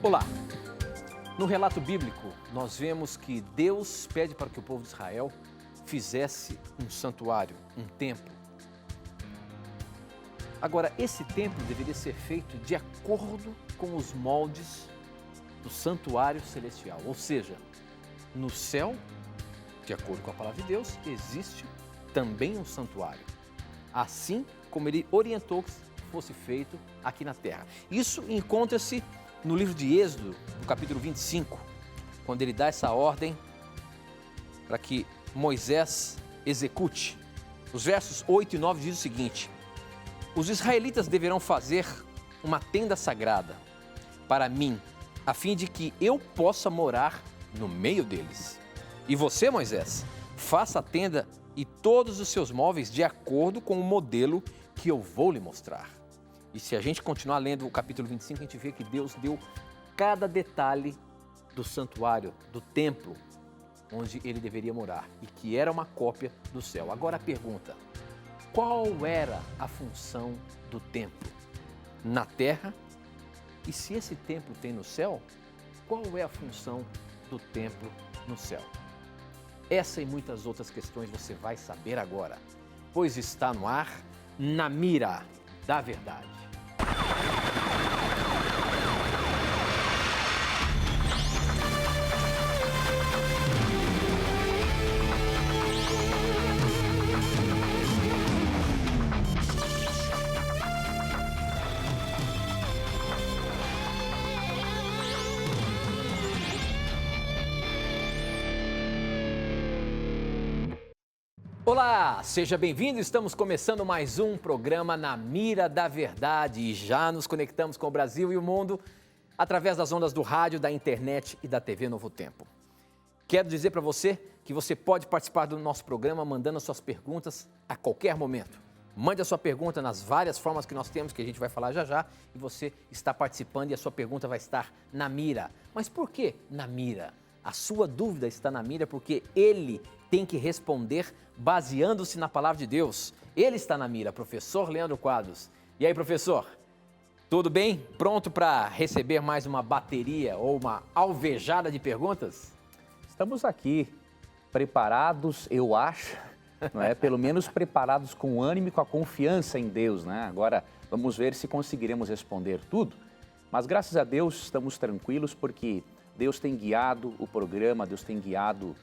Olá! No relato bíblico, nós vemos que Deus pede para que o povo de Israel fizesse um santuário, um templo. Agora, esse templo deveria ser feito de acordo com os moldes do santuário celestial. Ou seja, no céu, de acordo com a palavra de Deus, existe também um santuário. Assim como ele orientou que fosse feito aqui na terra. Isso encontra-se no livro de Êxodo, no capítulo 25, quando ele dá essa ordem para que Moisés execute. Os versos 8 e 9 diz o seguinte: os israelitas deverão fazer uma tenda sagrada para mim, a fim de que eu possa morar no meio deles. E você, Moisés, faça a tenda e todos os seus móveis de acordo com o modelo que eu vou lhe mostrar. E se a gente continuar lendo o capítulo 25, a gente vê que Deus deu cada detalhe do santuário, do templo, onde ele deveria morar, e que era uma cópia do céu. Agora a pergunta: qual era a função do templo na terra? E se esse templo tem no céu, qual é a função do templo no céu? Essa e muitas outras questões você vai saber agora, pois está no ar, Na Mira da Verdade. Olá, seja bem-vindo, estamos começando mais um programa Na Mira da Verdade e já nos conectamos com o Brasil e o mundo através das ondas do rádio, da internet e da TV Novo Tempo. Quero dizer para você que você pode participar do nosso programa mandando as suas perguntas a qualquer momento. Mande a sua pergunta nas várias formas que nós temos, que a gente vai falar já já, e você está participando e a sua pergunta vai estar na mira. Mas por que na mira? A sua dúvida está na mira porque ele tem que responder baseando-se na palavra de Deus. Ele está na mira, professor Leandro Quadros. E aí, professor, tudo bem? Pronto para receber mais uma bateria ou uma alvejada de perguntas? Estamos aqui preparados, eu acho, não é? Pelo menos preparados com ânimo e com a confiança em Deus, né? Agora, vamos ver se conseguiremos responder tudo. Mas graças a Deus estamos tranquilos porque Deus tem guiado o programa, Deus tem guiado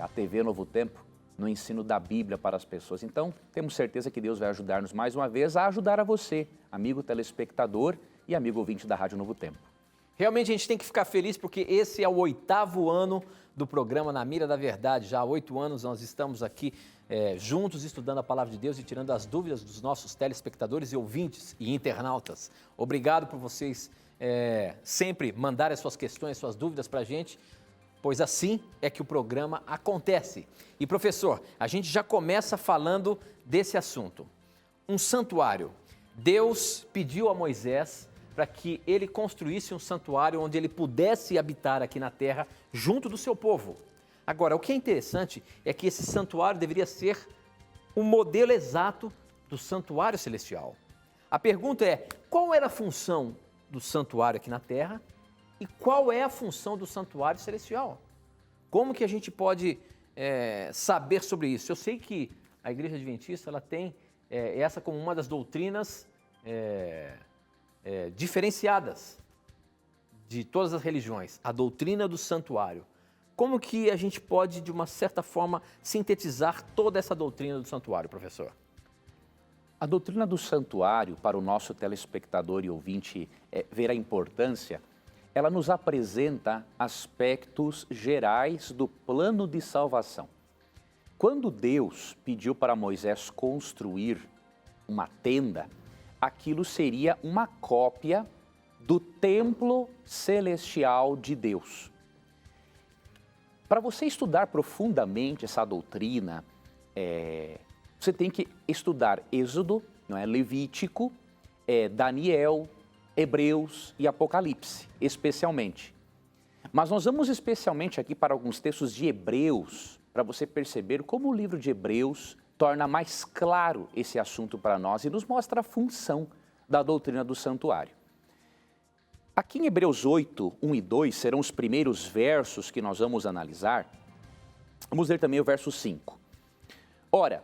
a TV Novo Tempo no ensino da Bíblia para as pessoas. Então, temos certeza que Deus vai ajudar-nos mais uma vez a ajudar a você, amigo telespectador e amigo ouvinte da Rádio Novo Tempo. Realmente a gente tem que ficar feliz porque esse é o 8º ano do programa Na Mira da Verdade. Já há 8 anos nós estamos aqui juntos estudando a Palavra de Deus e tirando as dúvidas dos nossos telespectadores e ouvintes e internautas. Obrigado por vocês sempre mandarem as suas questões, suas dúvidas para a gente, pois assim é que o programa acontece. E professor, a gente já começa falando desse assunto. Um santuário. Deus pediu a Moisés para que ele construísse um santuário onde ele pudesse habitar aqui na terra junto do seu povo. Agora, o que é interessante é que esse santuário deveria ser o modelo exato do santuário celestial. A pergunta é: qual era a função do santuário aqui na terra e qual é a função do santuário celestial? Como que a gente pode saber sobre isso? Eu sei que a Igreja Adventista ela tem essa como uma das doutrinas diferenciadas de todas as religiões, a doutrina do santuário. Como que a gente pode, de uma certa forma, sintetizar toda essa doutrina do santuário, professor? A doutrina do santuário, para o nosso telespectador e ouvinte ver a importância, ela nos apresenta aspectos gerais do plano de salvação. Quando Deus pediu para Moisés construir uma tenda, aquilo seria uma cópia do templo celestial de Deus. Para você estudar profundamente essa doutrina, você tem que estudar Êxodo, não é? Levítico, Daniel, Hebreus e Apocalipse, especialmente. Mas nós vamos especialmente aqui para alguns textos de Hebreus, para você perceber como o livro de Hebreus torna mais claro esse assunto para nós e nos mostra a função da doutrina do santuário. Aqui em Hebreus 8, 1 e 2 serão os primeiros versos que nós vamos analisar. Vamos ler também o verso 5. Ora,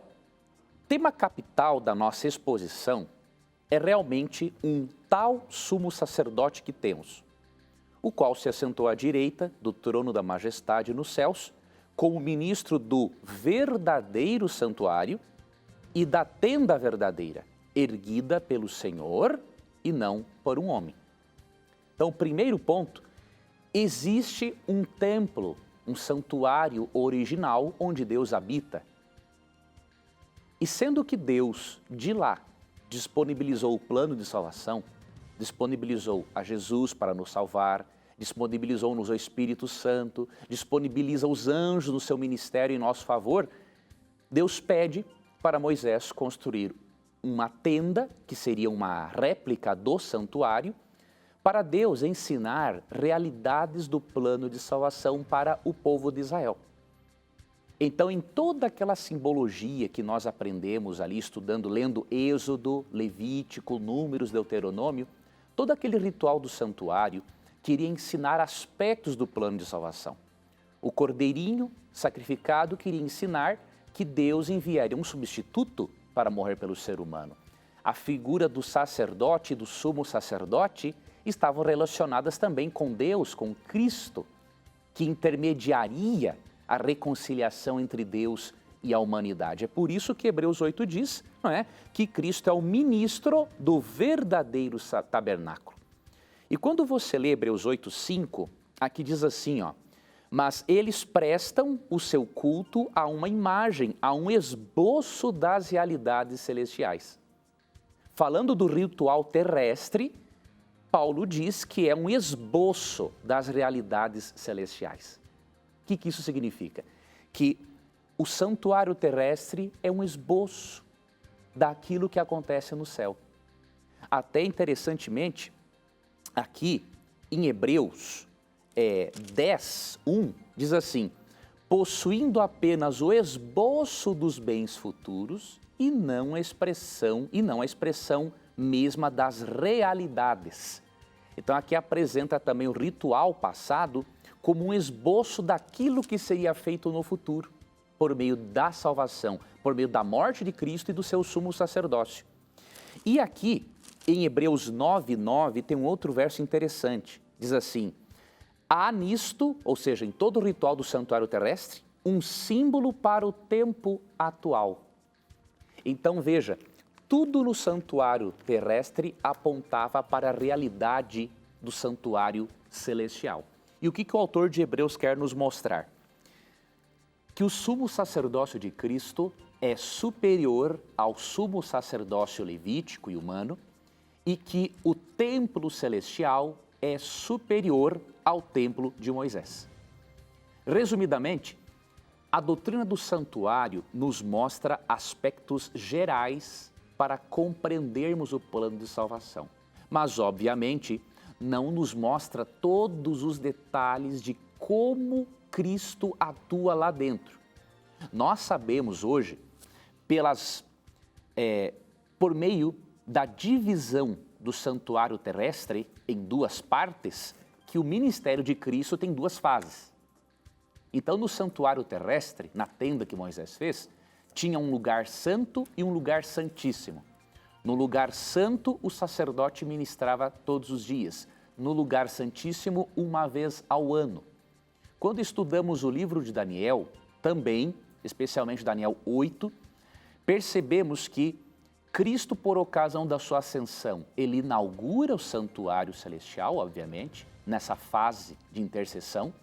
tema capital da nossa exposição é realmente um tal sumo sacerdote que temos, o qual se assentou à direita do trono da majestade nos céus, como ministro do verdadeiro santuário e da tenda verdadeira, erguida pelo Senhor e não por um homem. Então, o primeiro ponto, existe um templo, um santuário original onde Deus habita. E sendo que Deus, de lá, disponibilizou o plano de salvação, disponibilizou a Jesus para nos salvar, disponibilizou-nos o Espírito Santo, disponibiliza os anjos no seu ministério em nosso favor, Deus pede para Moisés construir uma tenda, que seria uma réplica do santuário, para Deus ensinar realidades do plano de salvação para o povo de Israel. Então, em toda aquela simbologia que nós aprendemos ali estudando, lendo Êxodo, Levítico, Números, Deuteronômio, todo aquele ritual do santuário queria ensinar aspectos do plano de salvação. O cordeirinho sacrificado queria ensinar que Deus enviaria um substituto para morrer pelo ser humano. A figura do sacerdote e do sumo sacerdote estavam relacionadas também com Deus, com Cristo, que intermediaria a reconciliação entre Deus e a humanidade. É por isso que Hebreus 8 diz, não é, que Cristo é o ministro do verdadeiro tabernáculo. E quando você lê Hebreus 8:5, aqui diz assim, ó, mas eles prestam o seu culto a uma imagem, a um esboço das realidades celestiais. Falando do ritual terrestre, Paulo diz que é um esboço das realidades celestiais. O que isso significa? Que o santuário terrestre é um esboço daquilo que acontece no céu. Até interessantemente, aqui em Hebreus 10, 1, diz assim, possuindo apenas o esboço dos bens futuros e não a expressão mesma das realidades. Então aqui apresenta também o ritual passado como um esboço daquilo que seria feito no futuro, por meio da salvação, por meio da morte de Cristo e do seu sumo sacerdócio. E aqui, em Hebreus 9:9, tem um outro verso interessante. Diz assim, há nisto, ou seja, em todo o ritual do santuário terrestre, um símbolo para o tempo atual. Então veja, tudo no santuário terrestre apontava para a realidade do santuário celestial. E o que o autor de Hebreus quer nos mostrar? Que o sumo sacerdócio de Cristo é superior ao sumo sacerdócio levítico e humano e que o templo celestial é superior ao templo de Moisés. Resumidamente, a doutrina do santuário nos mostra aspectos gerais para compreendermos o plano de salvação. Mas, obviamente, não nos mostra todos os detalhes de como Cristo atua lá dentro. Nós sabemos hoje, por meio da divisão do santuário terrestre em duas partes, que o ministério de Cristo tem duas fases. Então, no santuário terrestre, na tenda que Moisés fez, tinha um lugar santo e um lugar santíssimo. No lugar santo, o sacerdote ministrava todos os dias. No lugar santíssimo, uma vez ao ano. Quando estudamos o livro de Daniel, também, especialmente Daniel 8, percebemos que Cristo, por ocasião da sua ascensão, ele inaugura o santuário celestial, obviamente, nessa fase de intercessão.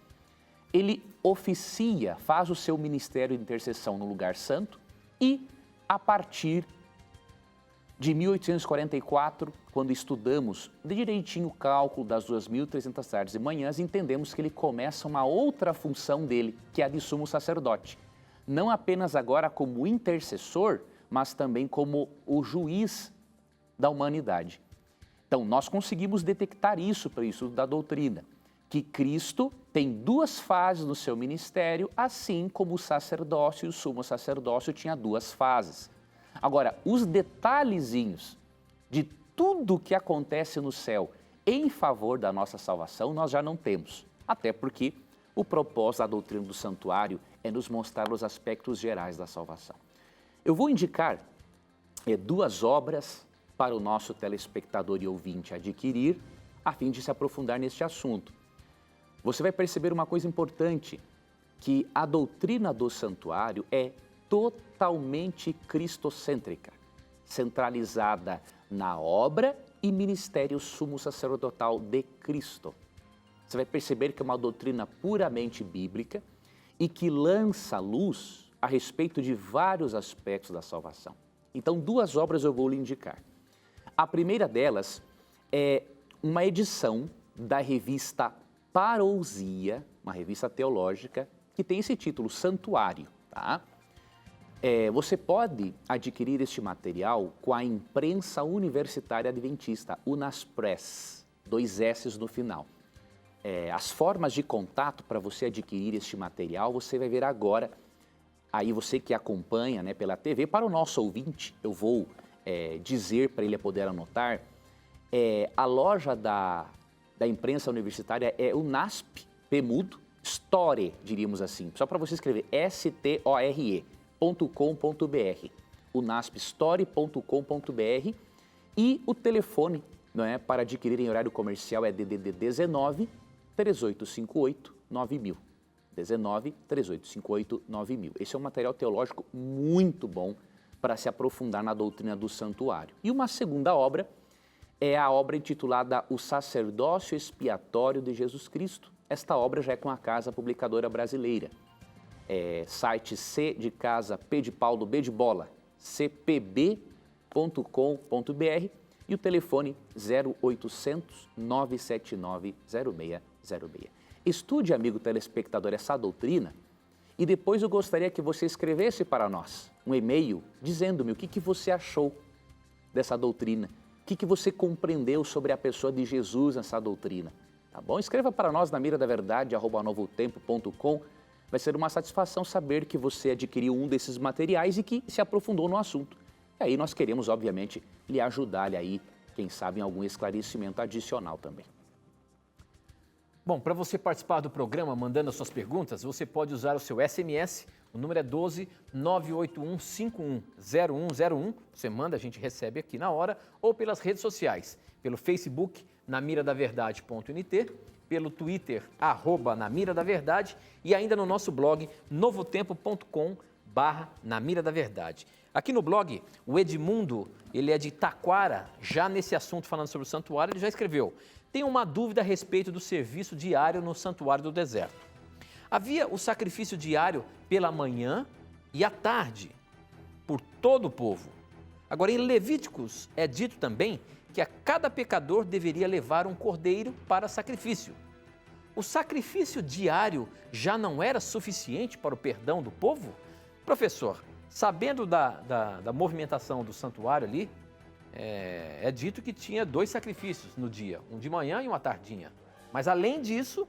Ele oficia, faz o seu ministério de intercessão no lugar santo e, a partir de 1844, quando estudamos direitinho o cálculo das 2.300 tardes e manhãs, entendemos que ele começa uma outra função dele, que é a de sumo sacerdote. Não apenas agora como intercessor, mas também como o juiz da humanidade. Então, nós conseguimos detectar isso pelo estudo da doutrina, que Cristo tem duas fases no seu ministério, assim como o sacerdócio e o sumo sacerdócio tinha duas fases. Agora, os detalhezinhos de tudo que acontece no céu em favor da nossa salvação, nós já não temos. Até porque o propósito da doutrina do santuário é nos mostrar os aspectos gerais da salvação. Eu vou indicar 2 obras para o nosso telespectador e ouvinte adquirir, a fim de se aprofundar neste assunto. Você vai perceber uma coisa importante, que a doutrina do santuário é totalmente cristocêntrica, centralizada na obra e ministério sumo sacerdotal de Cristo. Você vai perceber que é uma doutrina puramente bíblica e que lança luz a respeito de vários aspectos da salvação. Então, 2 obras eu vou lhe indicar. A primeira delas é uma edição da revista Parousia, uma revista teológica, que tem esse título, Santuário, tá? Você pode adquirir este material com a Imprensa Universitária Adventista, Unaspress, 2 S's no final. As formas de contato para você adquirir este material, você vai ver agora. Aí você que acompanha, né, pela TV, para o nosso ouvinte, eu vou dizer para ele poder anotar, a loja da imprensa universitária é Unasp, Pemudo, Store, diríamos assim, só para você escrever, store.com.br, unaspstore.com.br, e o telefone, não é, para adquirir em horário comercial é DDD 19 3858 9000. 19 3858 9000. Esse é um material teológico muito bom para se aprofundar na doutrina do santuário. E uma segunda obra é a obra intitulada O Sacerdócio Expiatório de Jesus Cristo. Esta obra já é com a Casa Publicadora Brasileira. Site C de casa, P de Paulo, B de bola, cpb.com.br, e o telefone 0800 979 0606. Estude, amigo telespectador, essa doutrina e depois eu gostaria que você escrevesse para nós um e-mail dizendo-me o que você achou dessa doutrina, o que você compreendeu sobre a pessoa de Jesus nessa doutrina, tá bom? Escreva para nós na miradaverdade@novotempo.com. Vai ser uma satisfação saber que você adquiriu um desses materiais e que se aprofundou no assunto. E aí nós queremos, obviamente, lhe ajudar aí, quem sabe, em algum esclarecimento adicional também. Bom, para você participar do programa mandando as suas perguntas, você pode usar o seu SMS, o número é 12 981 51 0101, você manda, a gente recebe aqui na hora, ou pelas redes sociais, pelo Facebook, namiradaverdade.nt, pelo Twitter, @namiradaverdade, e ainda no nosso blog, novotempo.com/namiradaverdade. Aqui no blog, o Edmundo, ele é de Taquara, já nesse assunto falando sobre o santuário, ele já escreveu: tenho uma dúvida a respeito do serviço diário no santuário do deserto. Havia o sacrifício diário pela manhã e à tarde, por todo o povo. Agora, em Levíticos é dito também que a cada pecador deveria levar um cordeiro para sacrifício. O sacrifício diário já não era suficiente para o perdão do povo? Professor, sabendo da movimentação do santuário ali, é dito que tinha 2 sacrifícios no dia, um de manhã e uma tardinha. Mas além disso,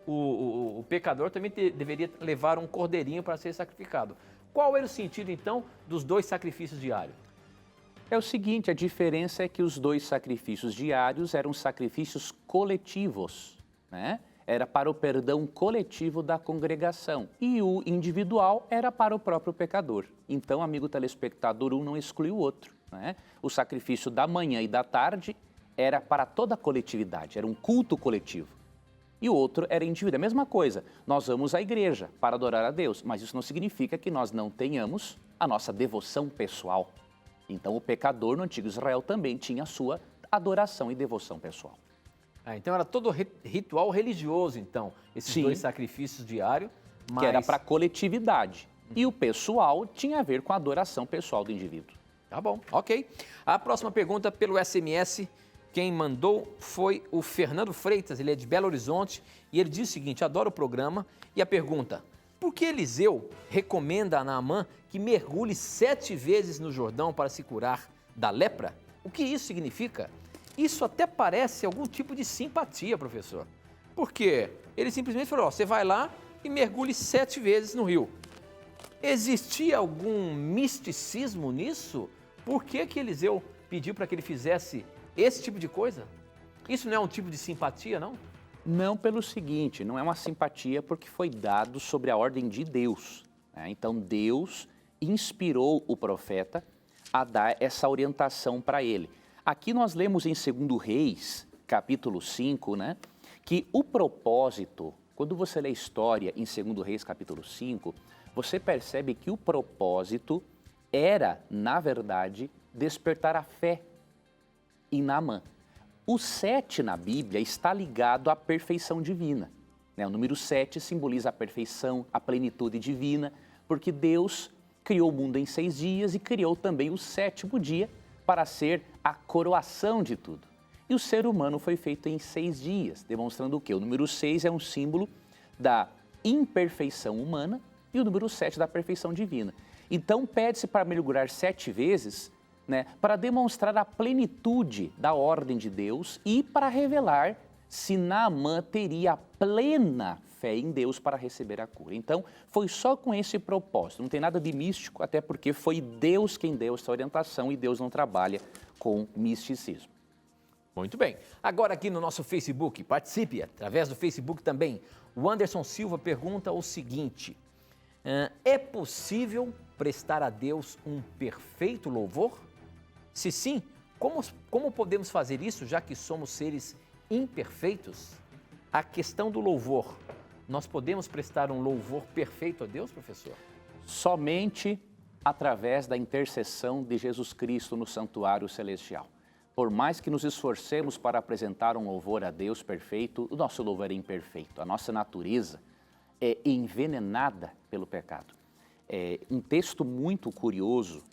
o pecador também deveria levar um cordeirinho para ser sacrificado. Qual era o sentido então dos 2 sacrifícios diários? É o seguinte, a diferença é que os 2 sacrifícios diários eram sacrifícios coletivos, né? Era para o perdão coletivo da congregação e o individual era para o próprio pecador. Então, amigo telespectador, um não exclui o outro, né? O sacrifício da manhã e da tarde era para toda a coletividade, era um culto coletivo. E o outro era indivíduo. A mesma coisa, nós vamos à igreja para adorar a Deus, mas isso não significa que nós não tenhamos a nossa devoção pessoal. Então, o pecador no antigo Israel também tinha a sua adoração e devoção pessoal. Então, era todo ritual religioso, então, esses Sim. 2 sacrifícios diários. Mas... que era para a coletividade. E o pessoal tinha a ver com a adoração pessoal do indivíduo. Tá bom, ok. A próxima pergunta pelo SMS, quem mandou foi o Fernando Freitas, ele é de Belo Horizonte, e ele diz o seguinte: adoro o programa, e a pergunta: por que Eliseu recomenda a Naamã que mergulhe 7 vezes no Jordão para se curar da lepra? O que isso significa? Isso até parece algum tipo de simpatia, professor. Porque ele simplesmente falou: ó, você vai lá e mergulhe 7 vezes no rio. Existia algum misticismo nisso? Por que Eliseu pediu para que ele fizesse esse tipo de coisa? Isso não é um tipo de simpatia, não? Não pelo seguinte, não é uma simpatia porque foi dado sobre a ordem de Deus, né? Então Deus inspirou o profeta a dar essa orientação para ele. Aqui nós lemos em 2 Reis, capítulo 5, né, que o propósito, quando você lê a história em 2 Reis, capítulo 5, você percebe que o propósito era, na verdade, despertar a fé em Naamã. O 7 na Bíblia está ligado à perfeição divina, né? O número 7 simboliza a perfeição, a plenitude divina, porque Deus criou o mundo em 6 dias e criou também o 7º dia para ser a coroação de tudo. E o ser humano foi feito em 6 dias, demonstrando o quê? O número 6 é um símbolo da imperfeição humana e o número 7 da perfeição divina. Então pede-se para mergulhar 7 vezes, né, para demonstrar a plenitude da ordem de Deus e para revelar se Naamã teria plena fé em Deus para receber a cura. Então, foi só com esse propósito, não tem nada de místico, até porque foi Deus quem deu essa orientação e Deus não trabalha com misticismo. Muito bem. Agora aqui no nosso Facebook, participe através do Facebook também. O Anderson Silva pergunta o seguinte: é possível prestar a Deus um perfeito louvor? Se sim, como podemos fazer isso, já que somos seres imperfeitos? A questão do louvor, nós podemos prestar um louvor perfeito a Deus, professor? Somente através da intercessão de Jesus Cristo no santuário celestial. Por mais que nos esforcemos para apresentar um louvor a Deus perfeito, o nosso louvor é imperfeito. A nossa natureza é envenenada pelo pecado. É um texto muito curioso,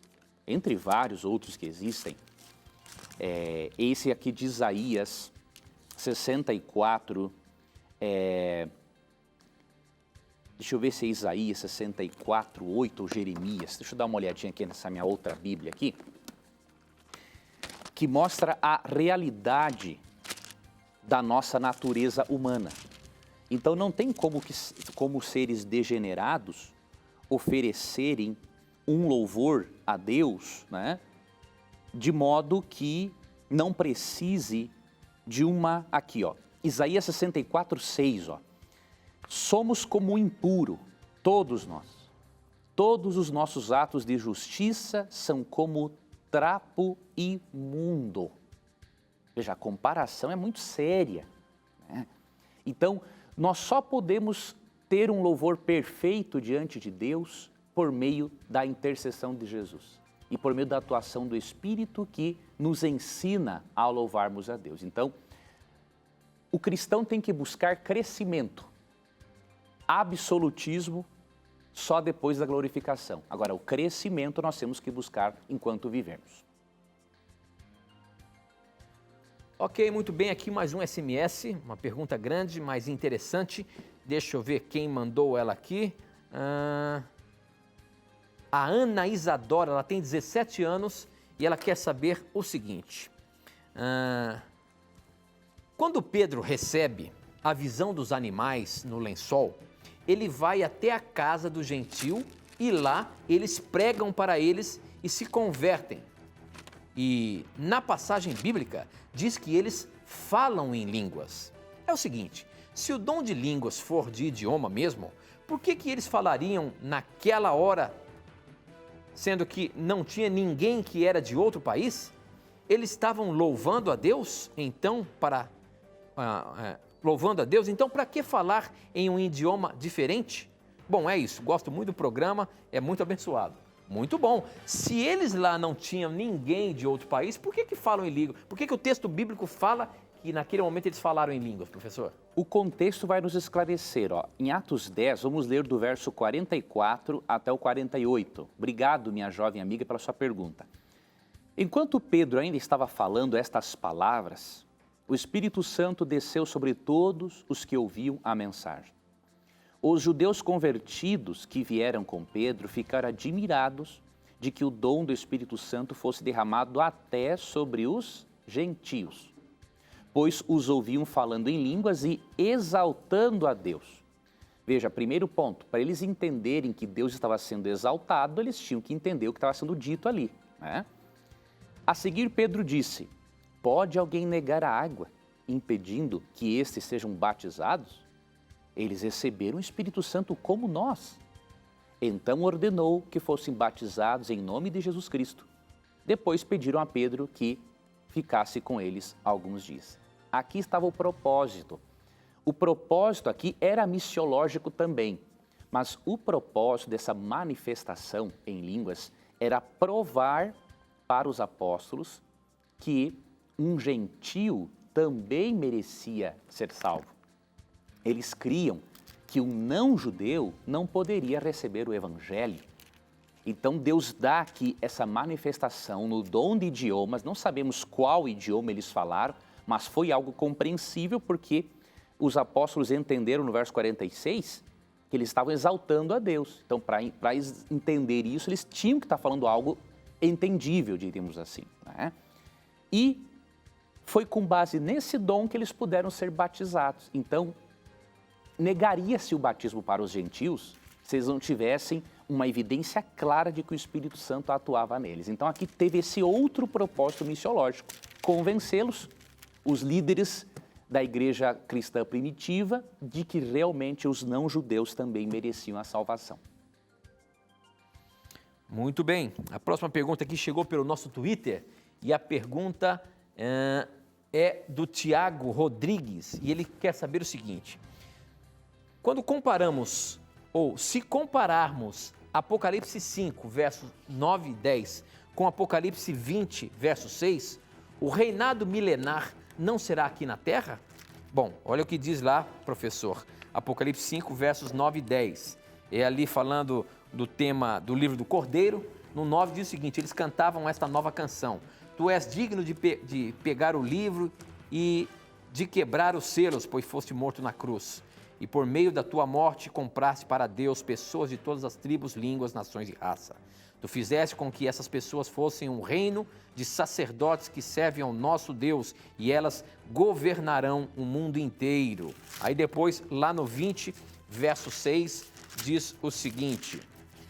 entre vários outros que existem, esse aqui de Isaías 64, deixa eu ver se é Isaías 64, 8 ou Jeremias, deixa eu dar uma olhadinha aqui nessa minha outra Bíblia aqui, que mostra a realidade da nossa natureza humana. Então não tem como seres degenerados oferecerem um louvor a Deus, né, de modo que não precise de uma, aqui ó, Isaías 64, 6, ó. Somos como o impuro, todos nós. Todos os nossos atos de justiça são como trapo imundo. Veja, a comparação é muito séria, né? Então, nós só podemos ter um louvor perfeito diante de Deus por meio da intercessão de Jesus e por meio da atuação do Espírito que nos ensina a louvarmos a Deus. Então, o cristão tem que buscar crescimento, absolutismo só depois da glorificação. Agora, o crescimento nós temos que buscar enquanto vivemos. Ok, muito bem, aqui mais um SMS, uma pergunta grande, mas interessante. Deixa eu ver quem mandou ela aqui. A Ana Isadora, ela tem 17 anos e ela quer saber o seguinte. Quando Pedro recebe a visão dos animais no lençol, ele vai até a casa do gentil e lá eles pregam para eles e se convertem. E na passagem bíblica diz que eles falam em línguas. É o seguinte, se o dom de línguas for de idioma mesmo, por que eles falariam naquela hora, sendo que não tinha ninguém que era de outro país? Eles estavam louvando a Deus, então, louvando a Deus, então para que falar em um idioma diferente? Bom, é isso, gosto muito do programa, é muito abençoado. Muito bom. Se eles lá não tinham ninguém de outro país, por que falam em língua? Por que o texto bíblico fala que naquele momento eles falaram em línguas, professor? O contexto vai nos esclarecer, ó. Em Atos 10, vamos ler do verso 44 até o 48. Obrigado, minha jovem amiga, pela sua pergunta. Enquanto Pedro ainda estava falando estas palavras, o Espírito Santo desceu sobre todos os que ouviam a mensagem. Os judeus convertidos que vieram com Pedro ficaram admirados de que o dom do Espírito Santo fosse derramado até sobre os gentios, pois os ouviam falando em línguas e exaltando a Deus. Veja, primeiro ponto, para eles entenderem que Deus estava sendo exaltado, eles tinham que entender o que estava sendo dito ali, né? A seguir, Pedro disse: pode alguém negar a água impedindo que estes sejam batizados? Eles receberam o Espírito Santo como nós. Então ordenou que fossem batizados em nome de Jesus Cristo. Depois pediram a Pedro que ficasse com eles alguns dias. Aqui estava o propósito. O propósito aqui era missiológico também, mas o propósito dessa manifestação em línguas era provar para os apóstolos que um gentio também merecia ser salvo. Eles criam que um não-judeu não poderia receber o evangelho. Então Deus dá aqui essa manifestação no dom de idiomas, não sabemos qual idioma eles falaram, mas foi algo compreensível porque os apóstolos entenderam no verso 46 que eles estavam exaltando a Deus. Então, para entender isso, eles tinham que estar falando algo entendível, diríamos assim, né? E foi com base nesse dom que eles puderam ser batizados. Então, negaria-se o batismo para os gentios se eles não tivessem uma evidência clara de que o Espírito Santo atuava neles. Então, aqui teve esse outro propósito missiológico, convencê-los, os líderes da igreja cristã primitiva, de que realmente os não-judeus também mereciam a salvação. Muito bem. A próxima pergunta aqui chegou pelo nosso Twitter e a pergunta é do Tiago Rodrigues e ele quer saber o seguinte: quando comparamos, ou se compararmos Apocalipse 5, versos 9 e 10 com Apocalipse 20, verso 6, o reinado milenar não será aqui na terra? Bom, olha o que diz lá, professor, Apocalipse 5, versos 9 e 10. É ali falando do tema do livro do Cordeiro. No 9 diz o seguinte: eles cantavam esta nova canção: Tu és digno de pegar o livro e de quebrar os selos, pois foste morto na cruz. E por meio da tua morte compraste para Deus pessoas de todas as tribos, línguas, nações e raça. Tu fizeste com que essas pessoas fossem um reino de sacerdotes que servem ao nosso Deus e elas governarão o mundo inteiro. Aí depois, lá no 20, verso 6, diz o seguinte,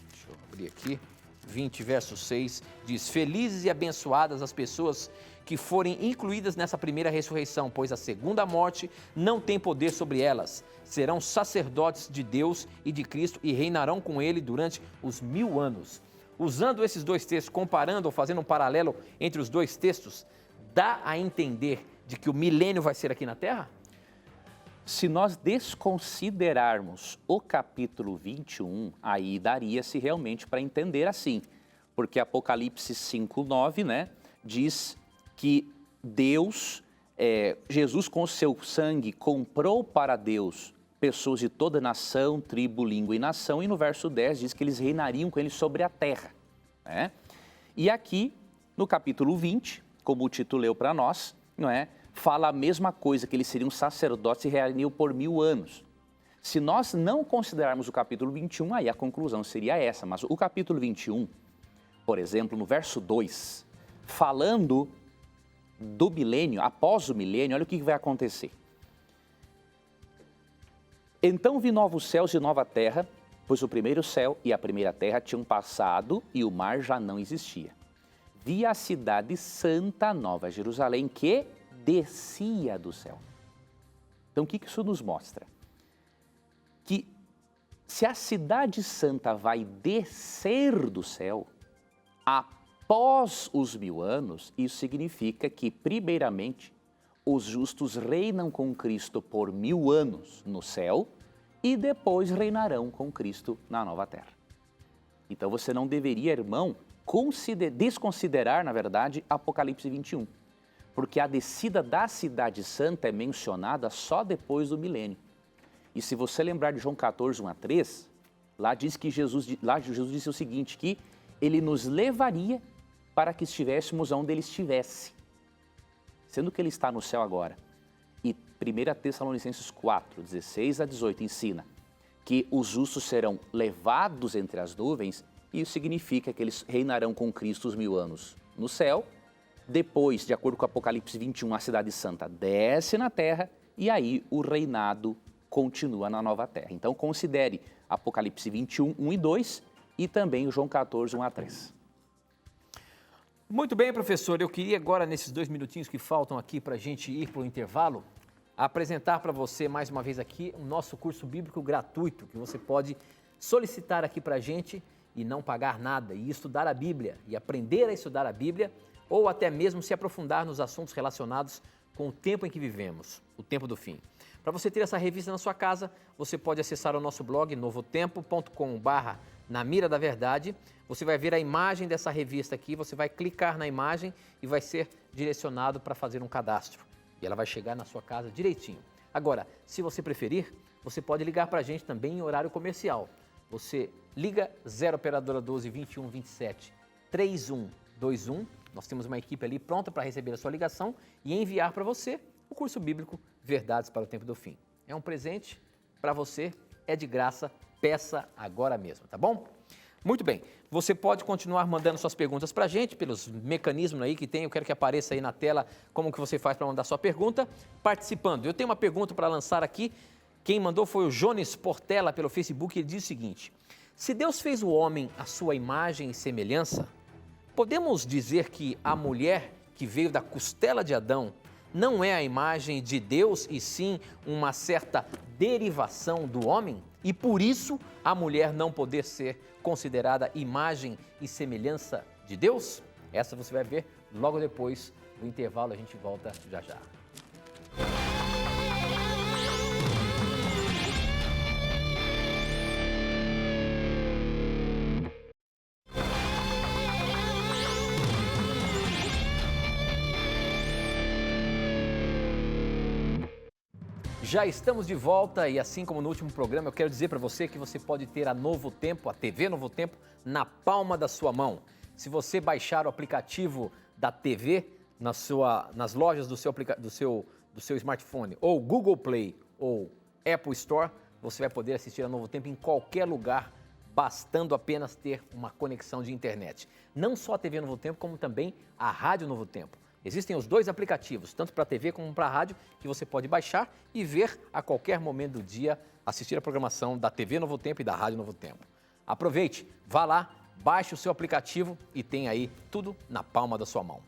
deixa eu abrir aqui, 20, verso 6, diz: Felizes e abençoadas as pessoas que forem incluídas nessa primeira ressurreição, pois a segunda morte não tem poder sobre elas. Serão sacerdotes de Deus e de Cristo e reinarão com ele durante os 1000 anos. Usando esses dois textos, comparando ou fazendo um paralelo entre os dois textos, dá a entender de que o milênio vai ser aqui na Terra? Se nós desconsiderarmos o capítulo 21, aí daria-se realmente para entender assim, porque Apocalipse 5:9, né, diz que Deus, Jesus com o seu sangue comprou para Deus pessoas de toda nação, tribo, língua e nação, e no verso 10 diz que eles reinariam com ele sobre a terra, né? E aqui, no capítulo 20, como o Tito leu para nós, não é? Fala a mesma coisa, que eles seriam sacerdotes e reinariam por 1000 anos. Se nós não considerarmos o capítulo 21, aí a conclusão seria essa, mas o capítulo 21, por exemplo, no verso 2, falando do milênio, após o milênio, olha o que vai acontecer. Então vi novos céus e nova terra, pois o primeiro céu e a primeira terra tinham passado e o mar já não existia. Vi a cidade santa, Nova Jerusalém, que descia do céu. Então o que isso nos mostra? Que se a cidade santa vai descer do céu, após os 1000 anos, isso significa que, primeiramente, os justos reinam com Cristo por 1000 anos no céu e depois reinarão com Cristo na nova terra. Então você não deveria, irmão, desconsiderar, na verdade, Apocalipse 21, porque a descida da cidade santa é mencionada só depois do milênio. E se você lembrar de João 14, 1-3, lá diz que Jesus disse o seguinte, que ele nos levaria para que estivéssemos onde ele estivesse, sendo que ele está no céu agora. E 1 Tessalonicenses 4, 16-18 ensina que os justos serão levados entre as nuvens, e isso significa que eles reinarão com Cristo os 1000 anos no céu. Depois, de acordo com Apocalipse 21, a cidade santa desce na terra e aí o reinado continua na nova terra. Então considere Apocalipse 21, 1 e 2 e também o João 14, 1-3. Muito bem, professor. Eu queria agora, nesses 2 minutinhos que faltam aqui para a gente ir para o intervalo, apresentar para você mais uma vez aqui o nosso curso bíblico gratuito, que você pode solicitar aqui para a gente e não pagar nada, e estudar a Bíblia, e aprender a estudar a Bíblia, ou até mesmo se aprofundar nos assuntos relacionados com o tempo em que vivemos, o tempo do fim. Para você ter essa revista na sua casa, você pode acessar o nosso blog novotempo.com/na mira da verdade. Você vai ver a imagem dessa revista aqui, você vai clicar na imagem e vai ser direcionado para fazer um cadastro. E ela vai chegar na sua casa direitinho. Agora, se você preferir, você pode ligar para a gente também em horário comercial. Você liga 0 operadora 12 21 27 3121. Nós temos uma equipe ali pronta para receber a sua ligação e enviar para você o curso bíblico Verdades para o Tempo do Fim. É um presente para você, é de graça, peça agora mesmo, tá bom? Muito bem, você pode continuar mandando suas perguntas para a gente, pelos mecanismos aí que tem, eu quero que apareça aí na tela como que você faz para mandar sua pergunta, participando. Eu tenho uma pergunta para lançar aqui, quem mandou foi o Jones Portela pelo Facebook, ele diz o seguinte: se Deus fez o homem à sua imagem e semelhança, podemos dizer que a mulher que veio da costela de Adão não é a imagem de Deus e sim uma certa derivação do homem? E por isso a mulher não poder ser considerada imagem e semelhança de Deus? Essa você vai ver logo depois do intervalo, a gente volta já já. Já estamos de volta e assim como no último programa, eu quero dizer para você que você pode ter a Novo Tempo, a TV Novo Tempo, na palma da sua mão. Se você baixar o aplicativo da TV nas lojas do seu smartphone, ou Google Play ou Apple Store, você vai poder assistir a Novo Tempo em qualquer lugar, bastando apenas ter uma conexão de internet. Não só a TV Novo Tempo, como também a Rádio Novo Tempo. Existem os 2 aplicativos, tanto para a TV como para a rádio, que você pode baixar e ver a qualquer momento do dia, assistir a programação da TV Novo Tempo e da Rádio Novo Tempo. Aproveite, vá lá, baixe o seu aplicativo e tem aí tudo na palma da sua mão.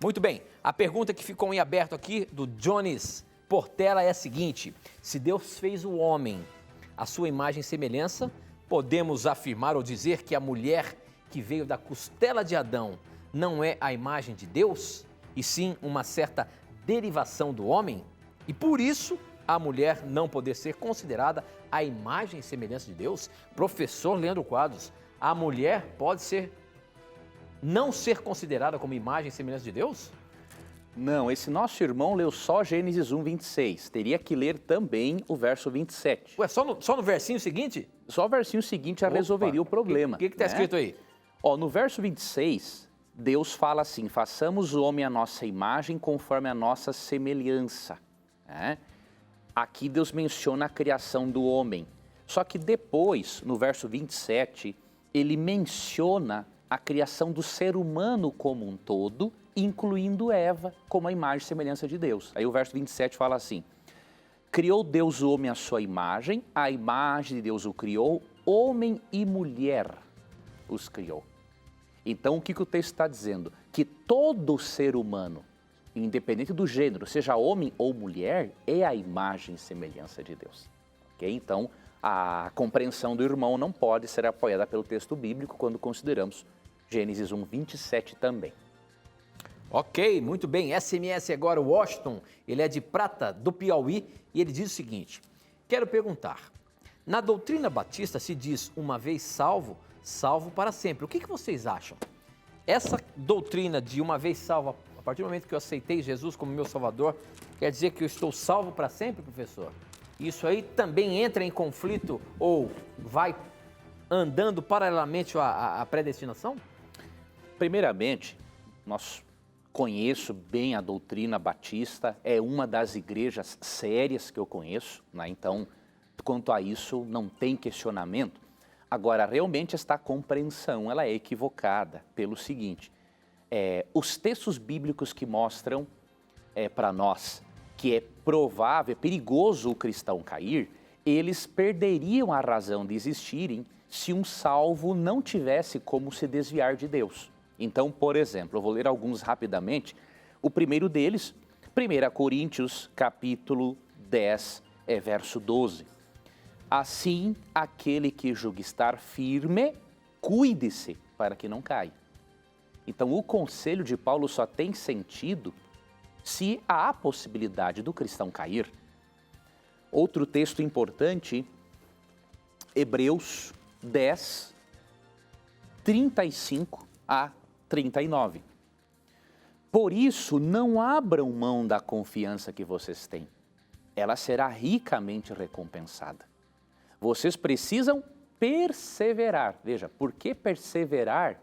Muito bem, a pergunta que ficou em aberto aqui do Jones Portela é a seguinte: se Deus fez o homem à sua imagem e semelhança, podemos afirmar ou dizer que a mulher que veio da costela de Adão não é a imagem de Deus? E sim uma certa derivação do homem, e por isso a mulher não poder ser considerada a imagem e semelhança de Deus? Professor Leandro Quadros, a mulher pode não ser considerada como imagem e semelhança de Deus? Não, esse nosso irmão leu só Gênesis 1, 26. Teria que ler também o verso 27. Ué, só no versinho seguinte? Só o versinho seguinte já resolveria o problema. O que está escrito aí? No verso 26... Deus fala assim: façamos o homem à nossa imagem conforme a nossa semelhança. Aqui Deus menciona a criação do homem. Só que depois, no verso 27, ele menciona a criação do ser humano como um todo, incluindo Eva como a imagem e semelhança de Deus. Aí o verso 27 fala assim: criou Deus o homem à sua imagem, a imagem de Deus o criou, homem e mulher os criou. Então, o que o texto está dizendo? Que todo ser humano, independente do gênero, seja homem ou mulher, é a imagem e semelhança de Deus. Okay? Então, a compreensão do irmão não pode ser apoiada pelo texto bíblico quando consideramos Gênesis 1, 27 também. Ok, muito bem. SMS agora, o Washington, ele é de Prata, do Piauí, e ele diz o seguinte: quero perguntar, na doutrina batista se diz uma vez salvo, salvo para sempre. O que vocês acham? Essa doutrina de uma vez salvo, a partir do momento que eu aceitei Jesus como meu Salvador, quer dizer que eu estou salvo para sempre, professor? Isso aí também entra em conflito ou vai andando paralelamente à predestinação? Primeiramente, conheço bem a doutrina batista, é uma das igrejas sérias que eu conheço, Então, quanto a isso, não tem questionamento. Agora, realmente esta compreensão ela é equivocada pelo seguinte: os textos bíblicos que mostram para nós que é provável, é perigoso o cristão cair, eles perderiam a razão de existirem se um salvo não tivesse como se desviar de Deus. Então, por exemplo, eu vou ler alguns rapidamente. O primeiro deles, 1 Coríntios, capítulo 10, verso 12. Assim, aquele que julga estar firme, cuide-se para que não caia. Então, o conselho de Paulo só tem sentido se há a possibilidade do cristão cair. Outro texto importante, Hebreus 10, 35 a 39. Por isso, não abram mão da confiança que vocês têm. Ela será ricamente recompensada. Vocês precisam perseverar. Veja, por que perseverar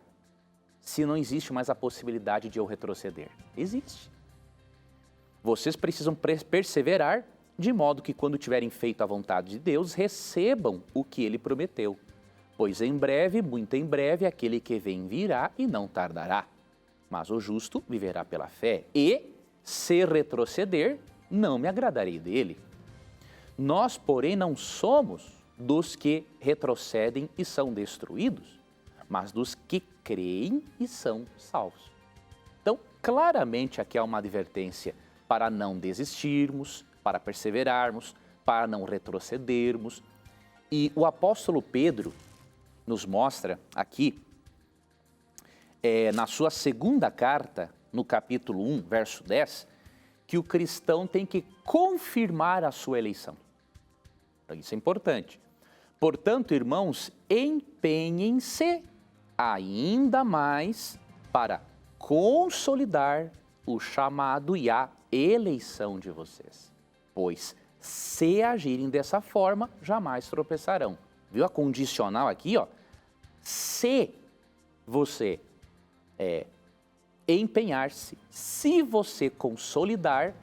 se não existe mais a possibilidade de eu retroceder? Existe. Vocês precisam perseverar de modo que quando tiverem feito a vontade de Deus, recebam o que Ele prometeu. Pois em breve, muito em breve, aquele que vem virá e não tardará. Mas o justo viverá pela fé e, se retroceder, não me agradarei dele. Nós, porém, não somos dos que retrocedem e são destruídos, mas dos que creem e são salvos. Então, claramente aqui há uma advertência para não desistirmos, para perseverarmos, para não retrocedermos. E o apóstolo Pedro nos mostra aqui, na sua segunda carta, no capítulo 1, verso 10, que o cristão tem que confirmar a sua eleição. Então, isso é importante. Portanto, irmãos, empenhem-se ainda mais para consolidar o chamado e a eleição de vocês. Pois, se agirem dessa forma, jamais tropeçarão. Viu a condicional aqui, ó? Se você empenhar-se, se você consolidar,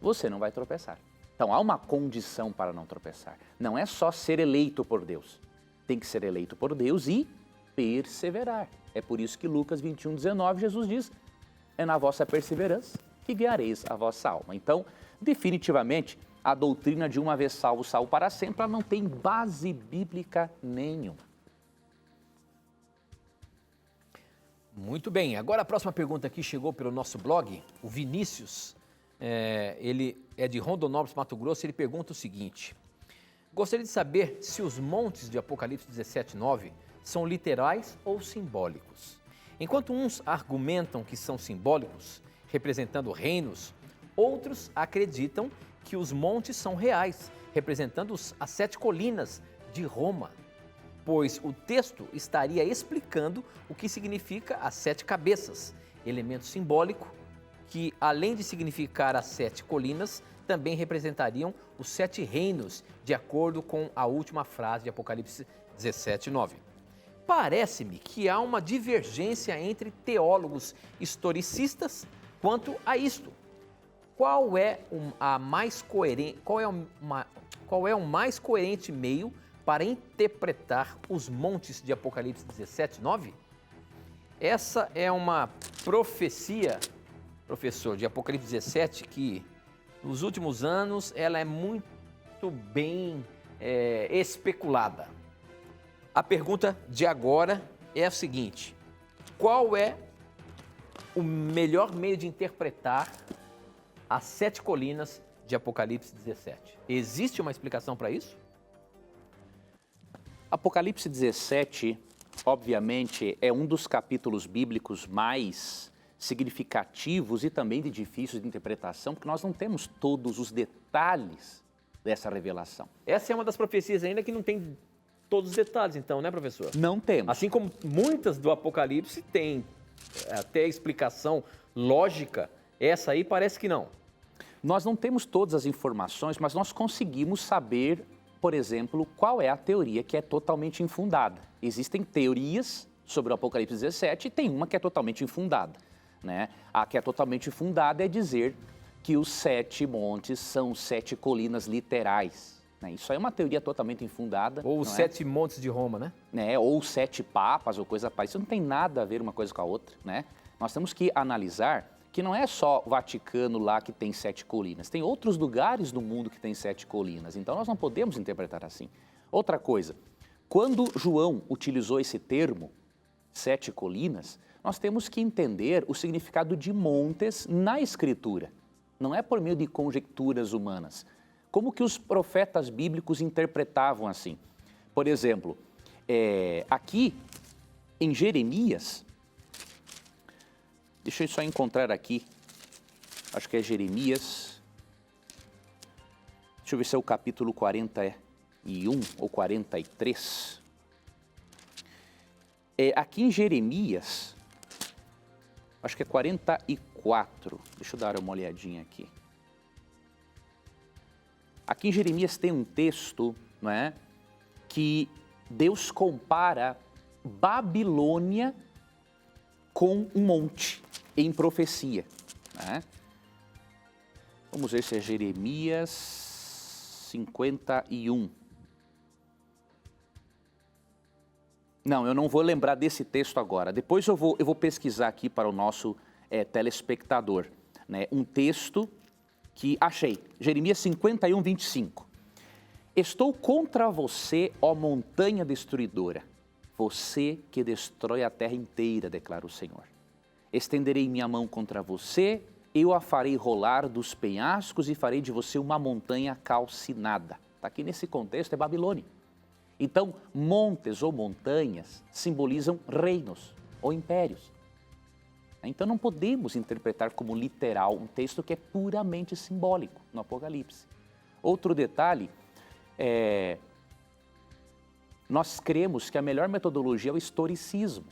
você não vai tropeçar. Então, há uma condição para não tropeçar. Não é só ser eleito por Deus. Tem que ser eleito por Deus e perseverar. É por isso que Lucas 21, 19, Jesus diz, é na vossa perseverança que guiareis a vossa alma. Então, definitivamente, a doutrina de uma vez salvo, salvo para sempre, ela não tem base bíblica nenhuma. Muito bem, agora a próxima pergunta aqui chegou pelo nosso blog, o Vinícius, ele é de Rondonópolis, Mato Grosso, ele pergunta o seguinte: gostaria de saber se os montes de Apocalipse 17:9 são literais ou simbólicos. Enquanto uns argumentam que são simbólicos, representando reinos, outros acreditam que os montes são reais, representando as 7 colinas de Roma, pois o texto estaria explicando o que significa as 7 cabeças, elemento simbólico que, além de significar as 7 colinas, também representariam os 7 reinos, de acordo com a última frase de Apocalipse 17:9. Parece-me que há uma divergência entre teólogos historicistas quanto a isto. Qual é o mais coerente meio para interpretar os montes de Apocalipse 17:9? Essa é uma profecia, professor, de Apocalipse 17, que nos últimos anos ela é muito bem especulada. A pergunta de agora é a seguinte: qual é o melhor meio de interpretar as 7 colinas de Apocalipse 17? Existe uma explicação para isso? Apocalipse 17, obviamente, é um dos capítulos bíblicos mais significativos e também de difíceis de interpretação, porque nós não temos todos os detalhes dessa revelação. Essa é uma das profecias ainda que não tem todos os detalhes, então, né, professor? Não temos. Assim como muitas do Apocalipse têm até explicação lógica, essa aí parece que não. Nós não temos todas as informações, mas nós conseguimos saber, por exemplo, qual é a teoria que é totalmente infundada. Existem teorias sobre o Apocalipse 17 e tem uma que é totalmente infundada, né? A que é totalmente infundada é dizer que os 7 montes são 7 colinas literais. Isso aí é uma teoria totalmente infundada. Ou os 7 montes de Roma, né? Ou 7 papas, ou coisa parecida. Isso não tem nada a ver uma coisa com a outra, né? Nós temos que analisar que não é só o Vaticano lá que tem 7 colinas. Tem outros lugares do mundo que tem 7 colinas. Então, nós não podemos interpretar assim. Outra coisa, quando João utilizou esse termo, 7 colinas, nós temos que entender o significado de montes na Escritura. Não é por meio de conjecturas humanas. Como que os profetas bíblicos interpretavam assim? Por exemplo, aqui em Jeremias, deixa eu só encontrar aqui, acho que é Jeremias, deixa eu ver se é o capítulo 41 ou 43. Aqui em Jeremias, acho que é 44, deixa eu dar uma olhadinha aqui. Aqui em Jeremias tem um texto, não é, que Deus compara Babilônia com um monte em profecia. Né? Vamos ver se é Jeremias 51. Não, eu não vou lembrar desse texto agora. Depois eu vou pesquisar aqui para o nosso telespectador. Né? Um texto que achei, Jeremias 51, 25. Estou contra você, ó montanha destruidora, você que destrói a terra inteira, declara o Senhor. Estenderei minha mão contra você, eu a farei rolar dos penhascos e farei de você uma montanha calcinada. Está aqui nesse contexto, é Babilônia. Então, montes ou montanhas simbolizam reinos ou impérios. Então não podemos interpretar como literal um texto que é puramente simbólico no Apocalipse. Outro detalhe, nós cremos que a melhor metodologia é o historicismo,